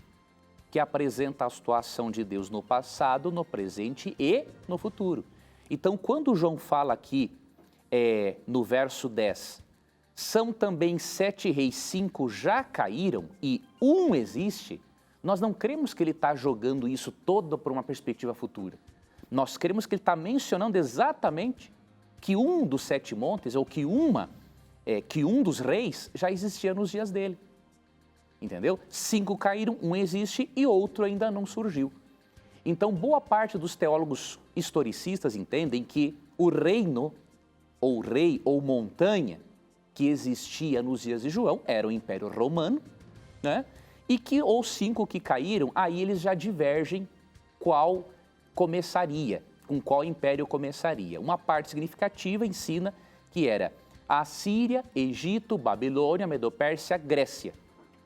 que apresenta a situação de Deus no passado, no presente e no futuro. Então, quando João fala aqui, no verso 10, são também 7 reis, 5 já caíram e 1 existe, nós não cremos que ele está jogando isso todo por uma perspectiva futura. Nós cremos que ele está mencionando exatamente que um dos 7 montes, ou que um dos reis já existia nos dias dele. Entendeu? 5 caíram, 1 existe e outro ainda não surgiu. Então, boa parte dos teólogos historicistas entendem que o reino, ou rei, ou montanha, que existia nos dias de João era o Império Romano, né? E que os 5 que caíram, aí eles já divergem com qual império começaria. Uma parte significativa ensina que era a Síria, Egito, Babilônia, Medopérsia, Grécia.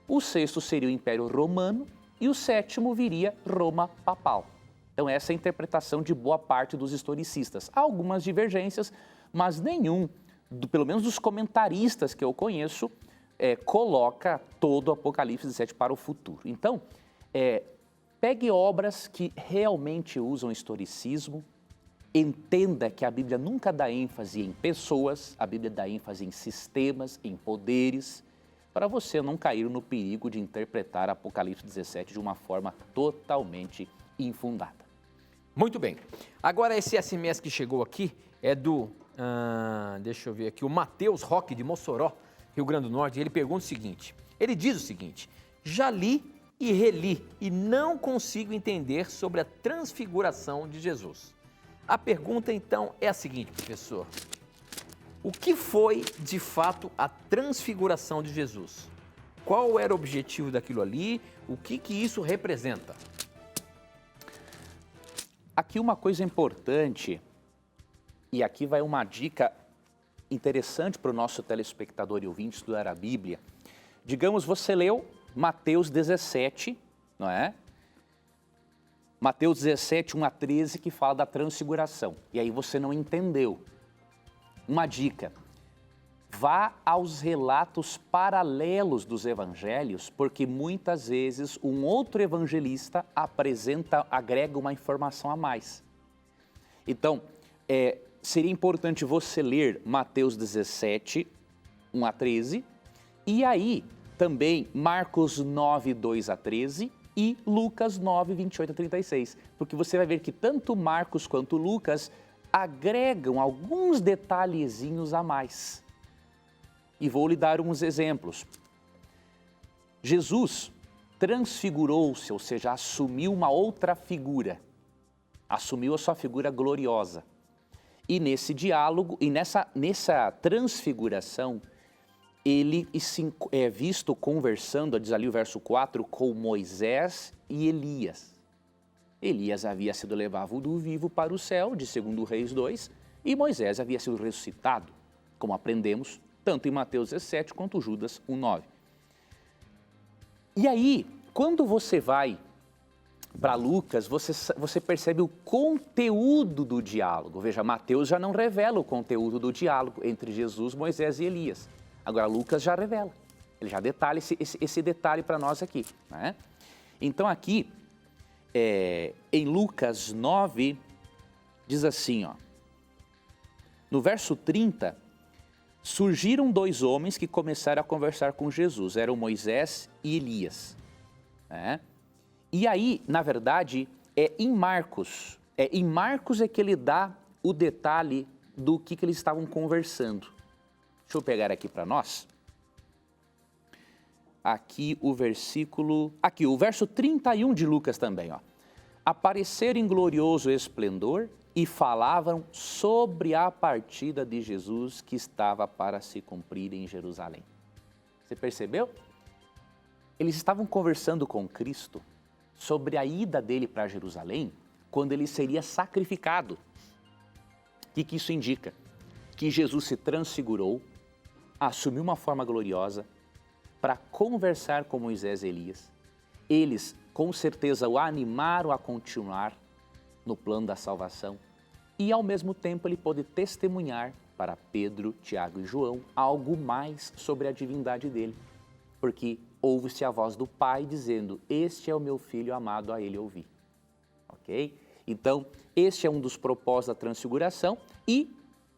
O 6º seria o Império Romano e o 7º viria Roma Papal. Então essa é a interpretação de boa parte dos historicistas. Há algumas divergências, mas nenhum, pelo menos dos comentaristas que eu conheço, coloca todo o Apocalipse 17 para o futuro. Então, pegue obras que realmente usam historicismo, entenda que a Bíblia nunca dá ênfase em pessoas, a Bíblia dá ênfase em sistemas, em poderes, para você não cair no perigo de interpretar Apocalipse 17 de uma forma totalmente infundada. Muito bem. Agora esse SMS que chegou aqui é do, deixa eu ver aqui, o Matheus Roque de Mossoró, Rio Grande do Norte. Ele pergunta o seguinte, ele diz o seguinte: já li e reli e não consigo entender sobre a transfiguração de Jesus. A pergunta então é a seguinte, professor: o que foi de fato a transfiguração de Jesus? Qual era o objetivo daquilo ali? O que isso representa? Aqui uma coisa importante, e aqui vai uma dica interessante para o nosso telespectador e ouvinte estudar a Bíblia. Digamos, você leu Mateus 17, não é? Mateus 17, 1 a 13, que fala da transfiguração. E aí você não entendeu. Uma dica: vá aos relatos paralelos dos evangelhos, porque muitas vezes um outro evangelista agrega uma informação a mais. Então, seria importante você ler Mateus 17, 1 a 13, e aí também Marcos 9, 2 a 13 e Lucas 9, 28 a 36, porque você vai ver que tanto Marcos quanto Lucas agregam alguns detalhezinhos a mais. E vou lhe dar uns exemplos. Jesus transfigurou-se, ou seja, assumiu uma outra figura, assumiu a sua figura gloriosa. E nesse diálogo, e nessa transfiguração, ele é visto conversando, diz ali o verso 4, com Moisés e Elias. Elias havia sido levado do vivo para o céu, de 2 Reis 2, e Moisés havia sido ressuscitado, como aprendemos tanto em Mateus 17 quanto Judas 1:9. E aí, quando você vai para Lucas, você percebe o conteúdo do diálogo. Veja, Mateus já não revela o conteúdo do diálogo entre Jesus, Moisés e Elias. Agora, Lucas já revela. Ele já detalha esse detalhe para nós aqui, né? Então, aqui, em Lucas 9, diz assim, ó, no verso 30, surgiram 2 homens que começaram a conversar com Jesus, eram Moisés e Elias, né? E aí, na verdade, em Marcos é que ele dá o detalhe do que eles estavam conversando. Deixa eu pegar aqui para nós. Aqui o verso 31 de Lucas também, ó. Apareceram em glorioso esplendor e falavam sobre a partida de Jesus que estava para se cumprir em Jerusalém. Você percebeu? Eles estavam conversando com Cristo sobre a ida dele para Jerusalém, quando ele seria sacrificado. O que isso indica? Que Jesus se transfigurou, assumiu uma forma gloriosa para conversar com Moisés e Elias. Eles, com certeza, o animaram a continuar no plano da salvação e, ao mesmo tempo, ele pôde testemunhar para Pedro, Tiago e João algo mais sobre a divindade dele, porque ouve-se a voz do Pai dizendo, este é o meu Filho amado, a ele ouvi. Ok? Então, este é um dos propósitos da transfiguração e,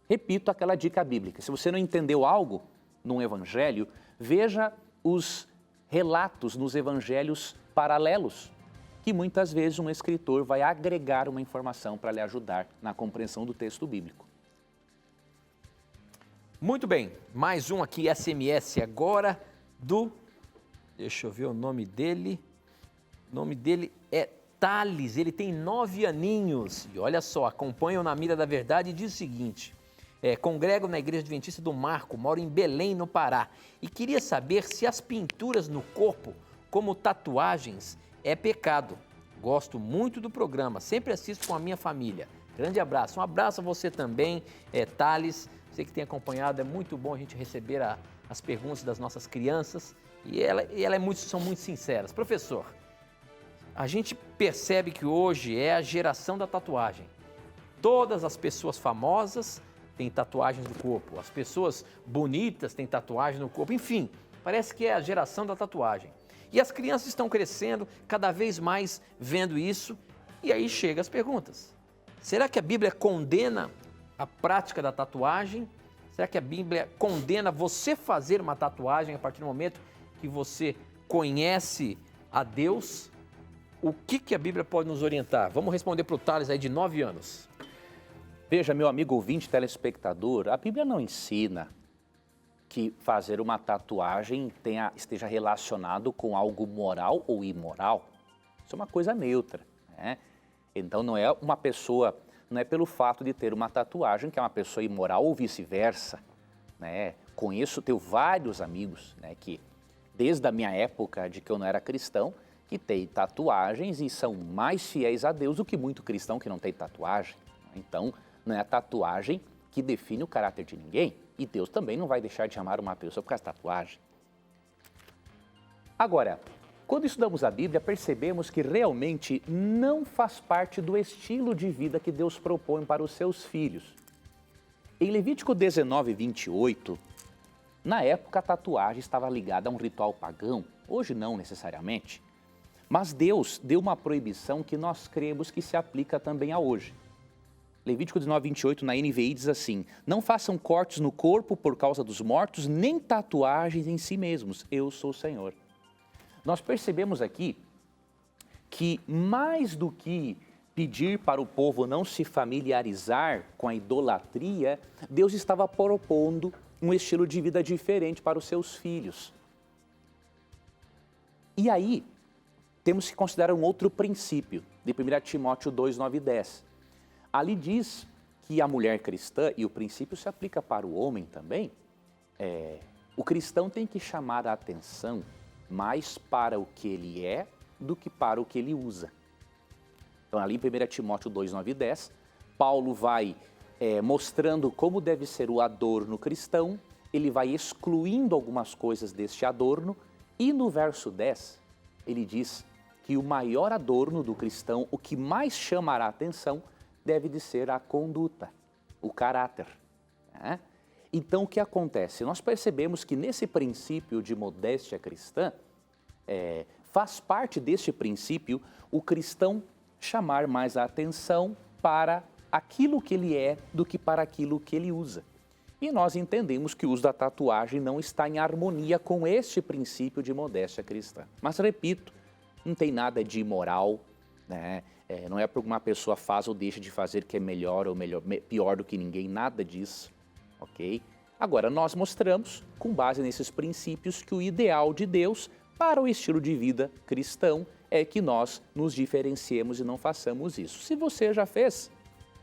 repito, aquela dica bíblica. Se você não entendeu algo num evangelho, veja os relatos nos evangelhos paralelos, que muitas vezes um escritor vai agregar uma informação para lhe ajudar na compreensão do texto bíblico. Muito bem, mais um aqui, SMS agora do... Deixa eu ver o nome dele. O nome dele é Thales, ele tem 9 aninhos. E olha só, acompanham na Mira da Verdade e diz o seguinte: congrego na Igreja Adventista do Marco, moro em Belém, no Pará. E queria saber se as pinturas no corpo, como tatuagens, é pecado. Gosto muito do programa, sempre assisto com a minha família. Grande abraço. Um abraço a você também, Thales. Você que tem acompanhado, é muito bom a gente receber as perguntas das nossas crianças. E são muito sinceras. Professor, a gente percebe que hoje é a geração da tatuagem. Todas as pessoas famosas têm tatuagens no corpo, as pessoas bonitas têm tatuagem no corpo, enfim, parece que é a geração da tatuagem. E as crianças estão crescendo cada vez mais vendo isso, e aí chegam as perguntas. Será que a Bíblia condena a prática da tatuagem? Será que a Bíblia condena você fazer uma tatuagem a partir do momento que você conhece a Deus? O que a Bíblia pode nos orientar? Vamos responder para o Thales aí de 9 anos. Veja, meu amigo ouvinte, telespectador, a Bíblia não ensina que fazer uma tatuagem esteja relacionado com algo moral ou imoral. Isso é uma coisa neutra, né? Então não é uma pessoa, não é pelo fato de ter uma tatuagem que é uma pessoa imoral ou vice-versa, né? Tenho vários amigos, né, que desde a minha época de que eu não era cristão, que tem tatuagens e são mais fiéis a Deus do que muito cristão que não tem tatuagem. Então, não é a tatuagem que define o caráter de ninguém. E Deus também não vai deixar de amar uma pessoa por causa da tatuagem. Agora, quando estudamos a Bíblia, percebemos que realmente não faz parte do estilo de vida que Deus propõe para os seus filhos. Em Levítico 19, 28, na época a tatuagem estava ligada a um ritual pagão, hoje não necessariamente, mas Deus deu uma proibição que nós cremos que se aplica também a hoje. Levítico 19, 28 na NVI diz assim, não façam cortes no corpo por causa dos mortos, nem tatuagens em si mesmos, eu sou o Senhor. Nós percebemos aqui que mais do que pedir para o povo não se familiarizar com a idolatria, Deus estava propondo um estilo de vida diferente para os seus filhos. E aí, temos que considerar um outro princípio, de 1 Timóteo 2, 9 e 10. Ali diz que a mulher cristã, e o princípio se aplica para o homem também, o cristão tem que chamar a atenção mais para o que ele é do que para o que ele usa. Então, ali em 1 Timóteo 2, 9 e 10, Paulo vai mostrando como deve ser o adorno cristão, ele vai excluindo algumas coisas deste adorno, e no verso 10, ele diz que o maior adorno do cristão, o que mais chamará a atenção, deve de ser a conduta, o caráter. Né? Então, o que acontece? Nós percebemos que nesse princípio de modéstia cristã, faz parte deste princípio o cristão chamar mais a atenção para aquilo que ele é do que para aquilo que ele usa. E nós entendemos que o uso da tatuagem não está em harmonia com este princípio de modéstia cristã. Mas, repito, não tem nada de imoral, né? Não é porque uma pessoa faz ou deixa de fazer que é melhor ou pior do que ninguém, nada disso, ok? Agora, nós mostramos, com base nesses princípios, que o ideal de Deus para o estilo de vida cristão é que nós nos diferenciemos e não façamos isso. Se você já fez,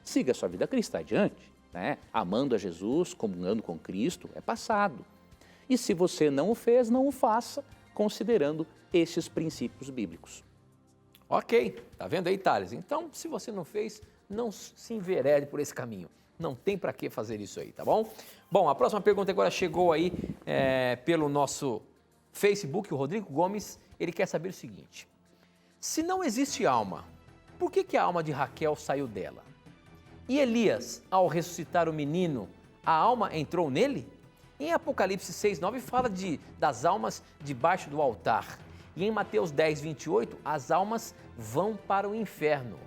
siga a sua vida cristã adiante, né? Amando a Jesus, comungando com Cristo, é passado. E se você não o fez, não o faça, considerando estes princípios bíblicos. Ok, tá vendo aí, Thales? Então, se você não fez, não se enverede por esse caminho. Não tem para que fazer isso aí, tá bom? Bom, a próxima pergunta agora chegou aí pelo nosso Facebook, o Rodrigo Gomes. Ele quer saber o seguinte: se não existe alma, por que a alma de Raquel saiu dela? E Elias, ao ressuscitar o menino, a alma entrou nele? Em Apocalipse 6:9 fala das almas debaixo do altar. E em Mateus 10:28, as almas vão para o inferno.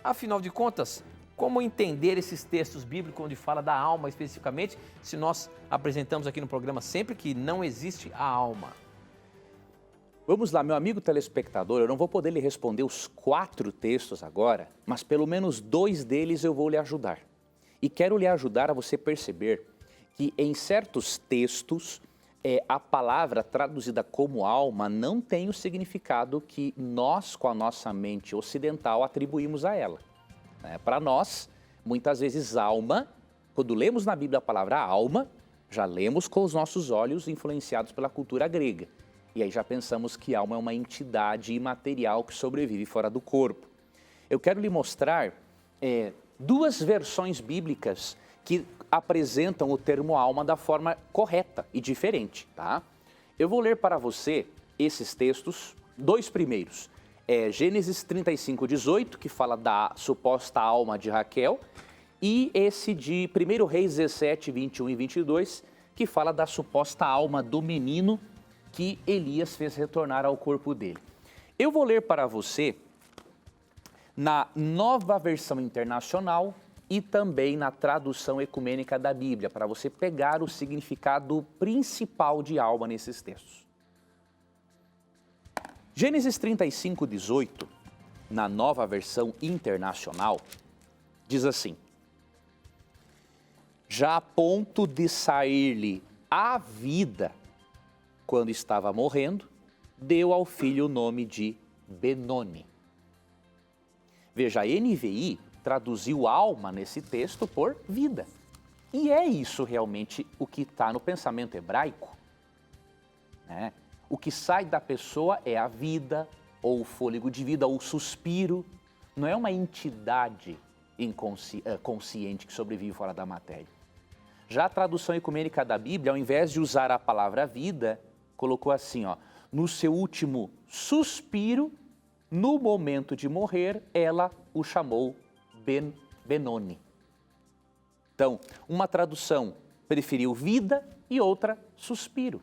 Afinal de contas, como entender esses textos bíblicos onde fala da alma especificamente, se nós apresentamos aqui no programa sempre que não existe a alma? Vamos lá, meu amigo telespectador, eu não vou poder lhe responder os 4 textos agora, mas pelo menos 2 deles eu vou lhe ajudar. E quero lhe ajudar a você perceber que em certos textos a palavra traduzida como alma não tem o significado que nós, com a nossa mente ocidental, atribuímos a ela. Para nós, muitas vezes alma, quando lemos na Bíblia a palavra alma, já lemos com os nossos olhos influenciados pela cultura grega. E aí já pensamos que alma é uma entidade imaterial que sobrevive fora do corpo. Eu quero lhe mostrar 2 versões bíblicas que apresentam o termo alma da forma correta e diferente, tá? Eu vou ler para você esses textos, 2 primeiros. Gênesis 35:18, que fala da suposta alma de Raquel, e esse de 1 Reis 17:21 e 22, que fala da suposta alma do menino que Elias fez retornar ao corpo dele. Eu vou ler para você na Nova Versão Internacional e também na tradução ecumênica da Bíblia, para você pegar o significado principal de alma nesses textos. Gênesis 35:18, na Nova Versão Internacional, diz assim: já a ponto de sair-lhe a vida, quando estava morrendo, deu ao filho o nome de Benoni. Veja, a NVI traduziu alma nesse texto por vida. E é isso realmente o que está no pensamento hebraico, né? O que sai da pessoa é a vida, ou o fôlego de vida, ou o suspiro. Não é uma entidade consciente que sobrevive fora da matéria. Já a tradução ecumênica da Bíblia, ao invés de usar a palavra vida, colocou assim, no seu último suspiro, no momento de morrer, ela o chamou Benoni. Então, uma tradução preferiu vida e outra suspiro,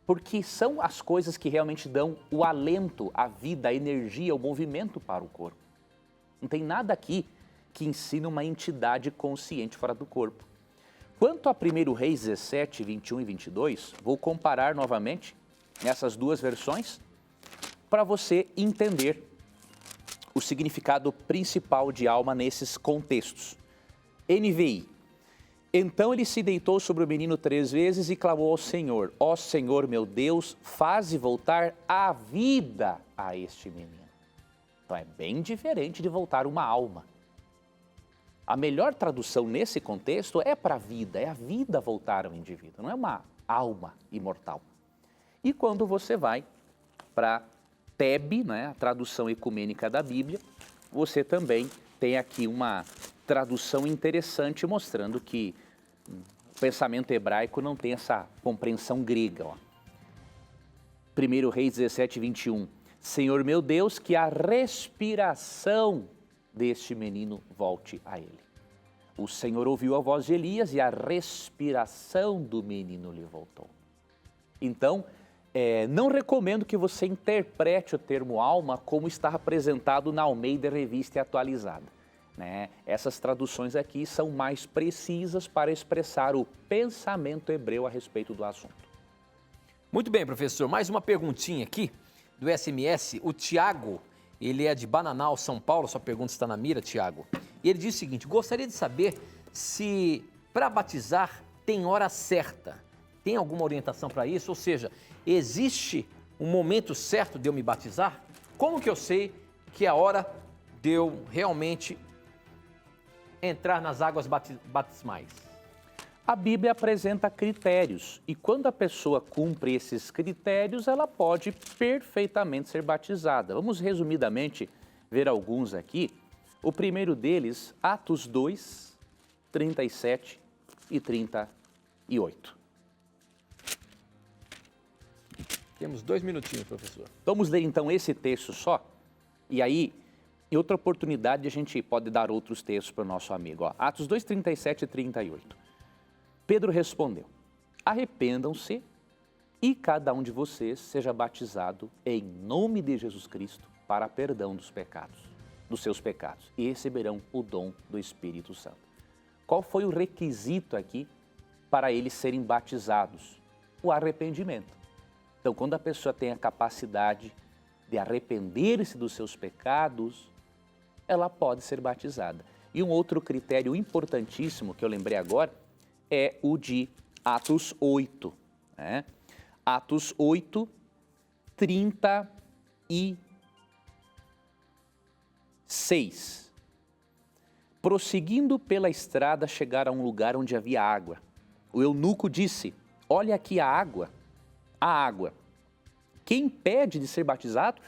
porque são as coisas que realmente dão o alento, a vida, a energia, o movimento para o corpo. Não tem nada aqui que ensine uma entidade consciente fora do corpo. Quanto a 1 Reis 17, 21 e 22, vou comparar novamente nessas 2 versões para você entender o significado principal de alma nesses contextos. NVI. Então ele se deitou sobre o menino 3 vezes e clamou ao Senhor: ó Senhor meu Deus, faze voltar a vida a este menino. Então é bem diferente de voltar uma alma. A melhor tradução nesse contexto é para a vida, é a vida voltar ao indivíduo, não é uma alma imortal. E quando você vai para Tebe, né, a tradução ecumênica da Bíblia, você também tem aqui uma tradução interessante mostrando que o pensamento hebraico não tem essa compreensão grega. 1 Reis 17, 21. Senhor meu Deus, que a respiração deste menino volte a ele. O Senhor ouviu a voz de Elias e a respiração do menino lhe voltou. Então, não recomendo que você interprete o termo alma como está apresentado na Almeida Revista e Atualizada. Né? Essas traduções aqui são mais precisas para expressar o pensamento hebreu a respeito do assunto. Muito bem, professor. Mais uma perguntinha aqui do SMS. O Tiago, ele é de Bananal, São Paulo. Sua pergunta está na mira, Tiago. E ele diz o seguinte: gostaria de saber se para batizar tem hora certa. Tem alguma orientação para isso? Ou seja, existe um momento certo de eu me batizar? Como que eu sei que é a hora de eu realmente entrar nas águas batismais? A Bíblia apresenta critérios e quando a pessoa cumpre esses critérios, ela pode perfeitamente ser batizada. Vamos resumidamente ver alguns aqui. O primeiro deles, Atos 2, 37 e 38. Temos 2 minutinhos, professor. Vamos ler então esse texto só? E aí, em outra oportunidade, a gente pode dar outros textos para o nosso amigo. Ó, Atos 2, 37 e 38. Pedro respondeu: arrependam-se e cada um de vocês seja batizado em nome de Jesus Cristo para perdão dos seus pecados, e receberão o dom do Espírito Santo. Qual foi o requisito aqui para eles serem batizados? O arrependimento. Então, quando a pessoa tem a capacidade de arrepender-se dos seus pecados, ela pode ser batizada. E um outro critério importantíssimo que eu lembrei agora é o de Atos 8. Né? Atos 8, 36. Prosseguindo pela estrada, chegaram a um lugar onde havia água. O eunuco disse: olha aqui a água. A água. Quem impede de ser batizado?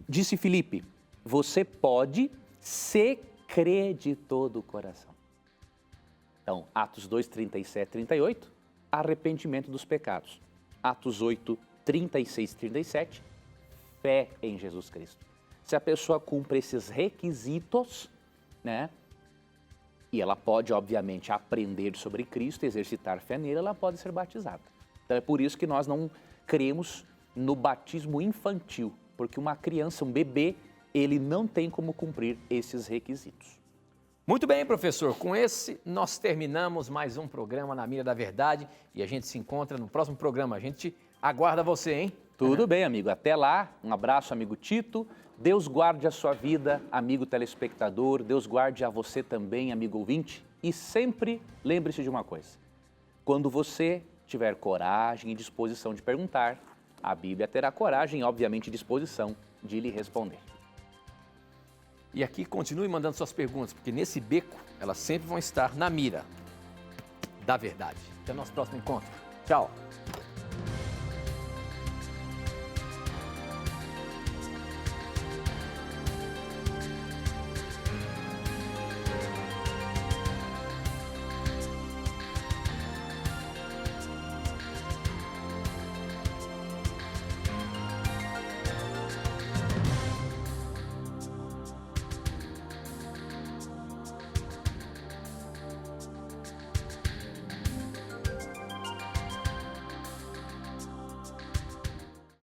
Disse Filipe: você pode se crer de todo o coração. Então, Atos 2, 37, 38, arrependimento dos pecados. Atos 8, 36 e 37, fé em Jesus Cristo. Se a pessoa cumpre esses requisitos, né? E ela pode, obviamente, aprender sobre Cristo, exercitar fé nele, ela pode ser batizada. Então é por isso que nós não cremos no batismo infantil, porque uma criança, um bebê, ele não tem como cumprir esses requisitos. Muito bem, professor. Com esse, nós terminamos mais um programa na Mira da Verdade e a gente se encontra no próximo programa. A gente aguarda você, hein? Tudo bem, amigo. Até lá. Um abraço, amigo Tito. Deus guarde a sua vida, amigo telespectador. Deus guarde a você também, amigo ouvinte. E sempre lembre-se de uma coisa. Quando você tiver coragem e disposição de perguntar, a Bíblia terá coragem e, obviamente, disposição de lhe responder. E aqui continue mandando suas perguntas, porque nesse beco elas sempre vão estar na mira da verdade. Até o nosso próximo encontro. Tchau!